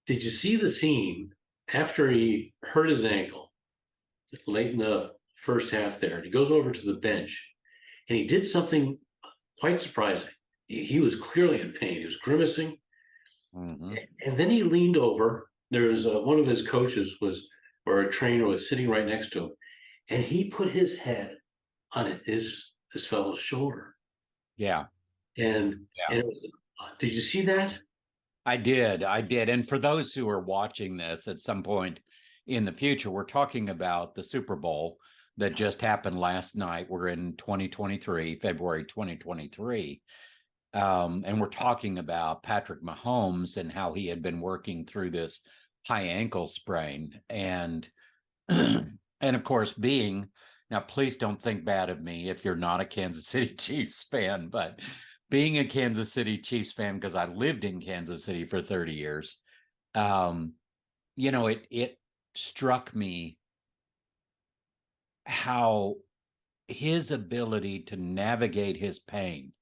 Did you see the scene after he hurt his ankle late in the first half there? He goes over to the bench and he did something quite surprising. He was clearly in pain. He was grimacing. Mm-hmm. And then he leaned over. There was one of his coaches or a trainer was sitting right next to him. And he put his head on his fellow's shoulder. Yeah. And Yeah. it was, did you see that? I did. And for those who are watching this at some point in the future, we're talking about the Super Bowl that just happened last night. We're in 2023, February 2023. And we're talking about Patrick Mahomes and how he had been working through this high ankle sprain. And and of course, now please don't think bad of me if you're not a Kansas City Chiefs fan, but being a Kansas City Chiefs fan, because I lived in Kansas City for 30 years, it struck me how his ability to navigate his pain,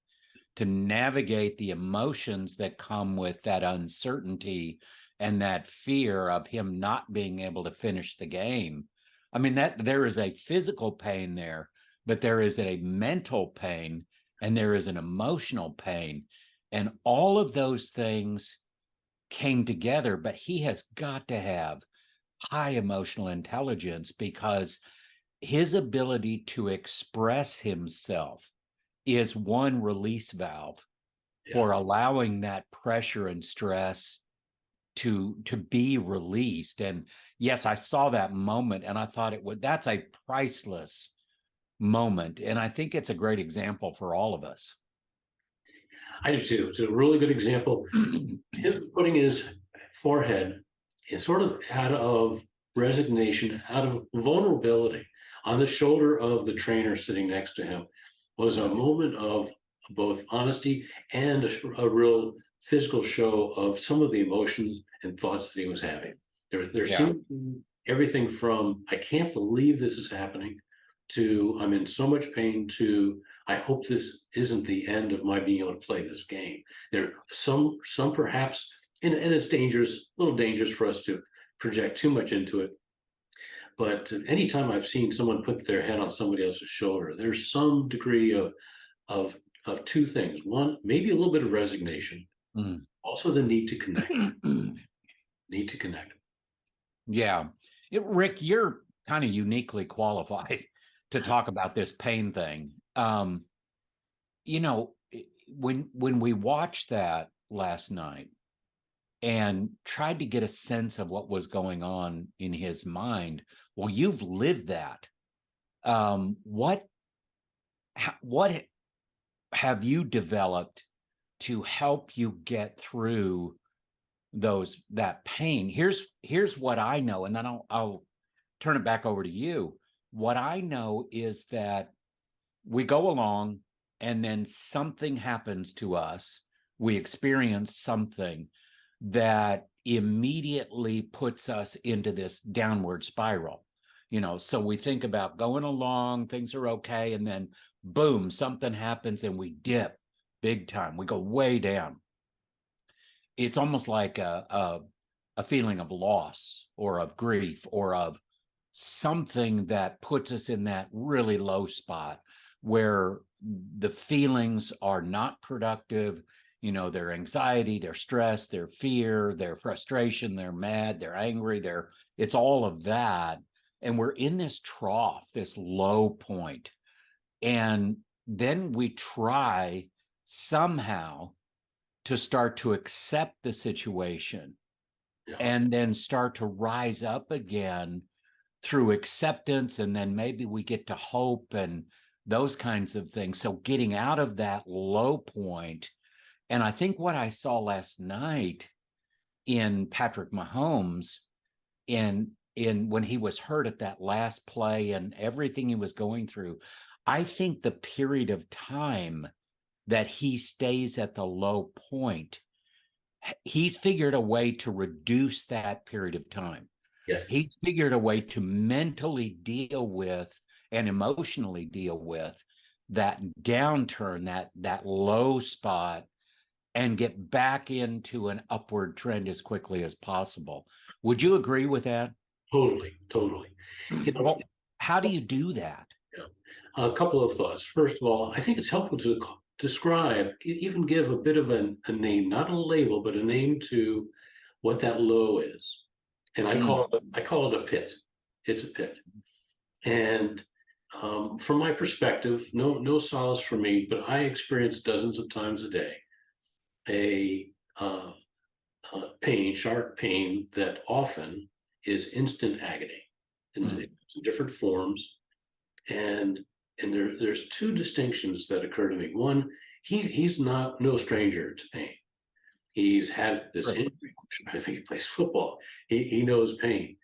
to navigate the emotions that come with that uncertainty and that fear of him not being able to finish the game. I mean, that there is a physical pain there, but there is a mental pain and there is an emotional pain. And all of those things came together, but he has got to have high emotional intelligence because his ability to express himself is one release valve for allowing that pressure and stress to be released. And yes, I saw that moment and I thought that's a priceless moment. And I think it's a great example for all of us. I do too. It's a really good example. Him putting his forehead in sort of out of resignation, out of vulnerability on the shoulder of the trainer sitting next to him was a moment of both honesty and a real physical show of some of the emotions and thoughts that he was having. There seemed everything from, I can't believe this is happening, to I'm in so much pain, to I hope this isn't the end of my being able to play this game. There are some perhaps, and it's dangerous, a little dangerous for us to project too much into it. But anytime I've seen someone put their head on somebody else's shoulder, there's some degree of two things. One, maybe a little bit of resignation. Also the need to connect. Need to connect. Yeah. Rick, you're kind of uniquely qualified to talk about this pain thing. When we watched that last night and tried to get a sense of what was going on in his mind, well, you've lived that. What have you developed to help you get through that pain? Here's what I know, and then I'll turn it back over to you. What I know is that we go along and then something happens to us. We experience something that immediately puts us into this downward spiral. So we think about going along, things are okay, and then boom, something happens and we dip big time. We go way down. It's almost like a feeling of loss or of grief or of something that puts us in that really low spot where the feelings are not productive. Their anxiety, their stress, their fear, their frustration, they're mad, they're angry, it's all of that. And we're in this trough, this low point. And then we try somehow to start to accept the situation and then start to rise up again through acceptance. And then maybe we get to hope and those kinds of things. So getting out of that low point. And I think what I saw last night in Patrick Mahomes in when he was hurt at that last play and everything he was going through, I think the period of time that he stays at the low point, he's figured a way to reduce that period of time. Yes. He's figured a way to mentally deal with and emotionally deal with that downturn, that low spot. and get back into an upward trend as quickly as possible. Would you agree with that? Totally, totally. Well, how do you do that? Yeah. A couple of thoughts. First of all, I think it's helpful to describe, even give a bit of a name, not a label, but a name to what that low is. And I call it a pit. It's a pit. And from my perspective, no solace for me, but I experience dozens of times a day a pain, sharp pain that often is instant agony in different forms. And there's two distinctions that occur to me. One, he's no stranger to pain. He's had this injury. I think he plays football. He knows pain.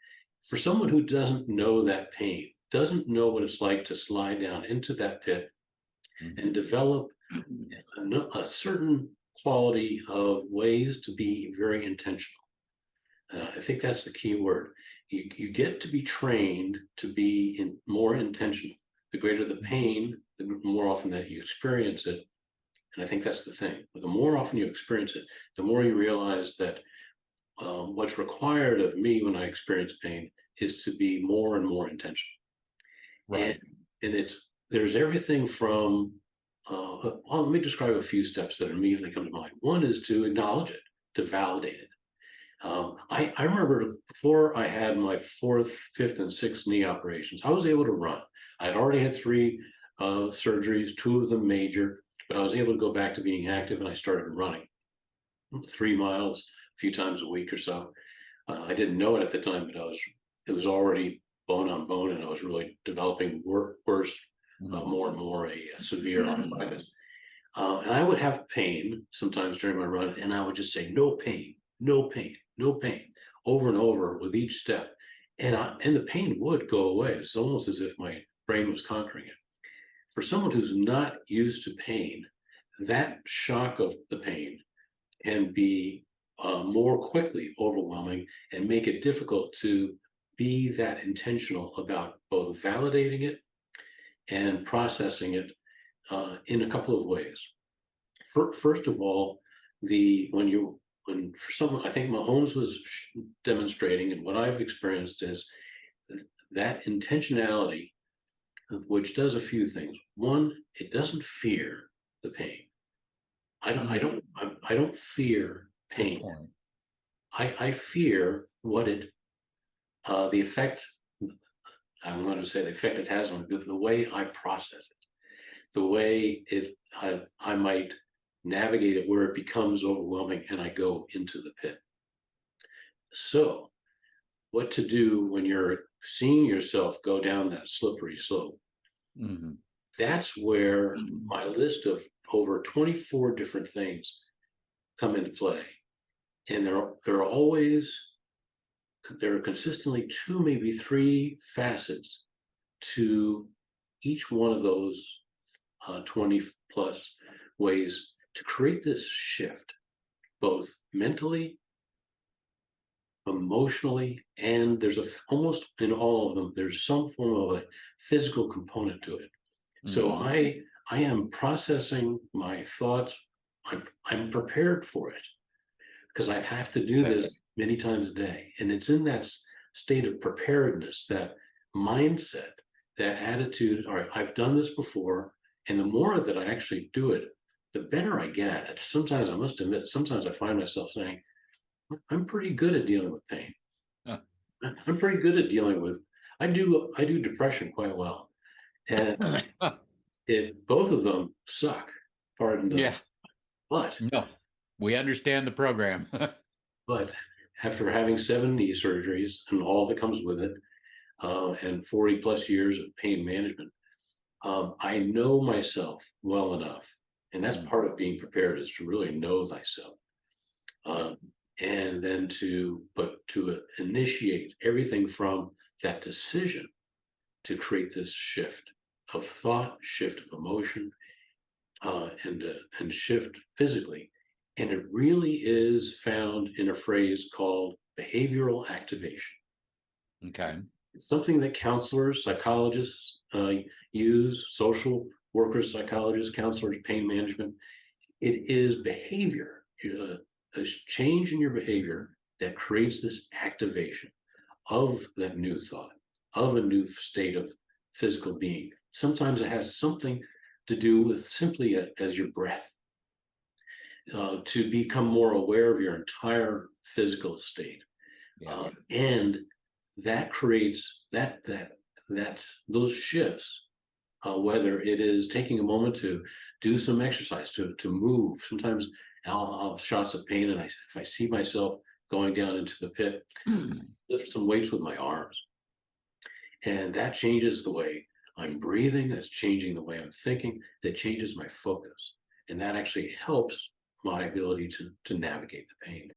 For someone who doesn't know that pain, doesn't know what it's like to slide down into that pit and develop a certain quality of ways to be very intentional. I think that's the key word. You get to be trained to be more intentional. The greater the pain, the more often that you experience it. And I think that's the thing. The more often you experience it, the more you realize that what's required of me when I experience pain is to be more and more intentional. Right. And there's everything from, well, let me describe a few steps that immediately come to mind. One is to acknowledge it, to validate it. I remember before I had my 4th, 5th, and 6th knee operations, I was able to run. I'd already had 3 surgeries, 2 of them major, but I was able to go back to being active, and I started running 3 miles a few times a week or so. I didn't know it at the time, but it was already bone on bone, and I was really developing worse, more and more a severe arthritis. And I would have pain sometimes during my run, and I would just say, no pain, no pain, no pain, over and over with each step. And the pain would go away. It's almost as if my brain was conquering it. For someone who's not used to pain, that shock of the pain can be more quickly overwhelming and make it difficult to be that intentional about both validating it and processing it in a couple of ways. First of all, for someone, I think Mahomes was demonstrating, and what I've experienced is that intentionality, which does a few things. One, it doesn't fear the pain. I don't fear pain. I fear what the effect. I'm going to say the effect it has on the way I process it, the way I might navigate it where it becomes overwhelming and I go into the pit. So, what to do when you're seeing yourself go down that slippery slope? That's where my list of over 24 different things come into play, and there are consistently 2, maybe 3 facets to each one of those 20 plus ways to create this shift, both mentally, emotionally, and there's almost in all of them, there's some form of a physical component to it. So I am processing my thoughts. I'm prepared for it because I have to do this many times a day. And it's in that state of preparedness, that mindset, that attitude, all right, I've done this before. And the more that I actually do it, the better I get at it. Sometimes I must admit, sometimes I find myself saying, I'm pretty good at dealing with pain. I'm pretty good at dealing with, I do depression quite well. And both of them suck. Pardon the but no, we understand the program. But after having 7 knee surgeries and all that comes with it, and 40 plus years of pain management, I know myself well enough, and that's part of being prepared, is to really know thyself, and then to initiate everything from that decision to create this shift of thought, shift of emotion, and shift physically. And it really is found in a phrase called behavioral activation. Okay. It's something that counselors, psychologists use, social workers, psychologists, counselors, pain management. It is behavior a change in your behavior that creates this activation of that new thought, of a new state of physical being. Sometimes it has something to do with simply as your breath, to become more aware of your entire physical state. Yeah. And that creates those shifts, whether it is taking a moment to do some exercise, to move. Sometimes I'll have shots of pain, and if I see myself going down into the pit, lift some weights with my arms, and that changes the way I'm breathing. That's changing the way I'm thinking. That changes my focus, and that actually helps my ability to navigate the pain.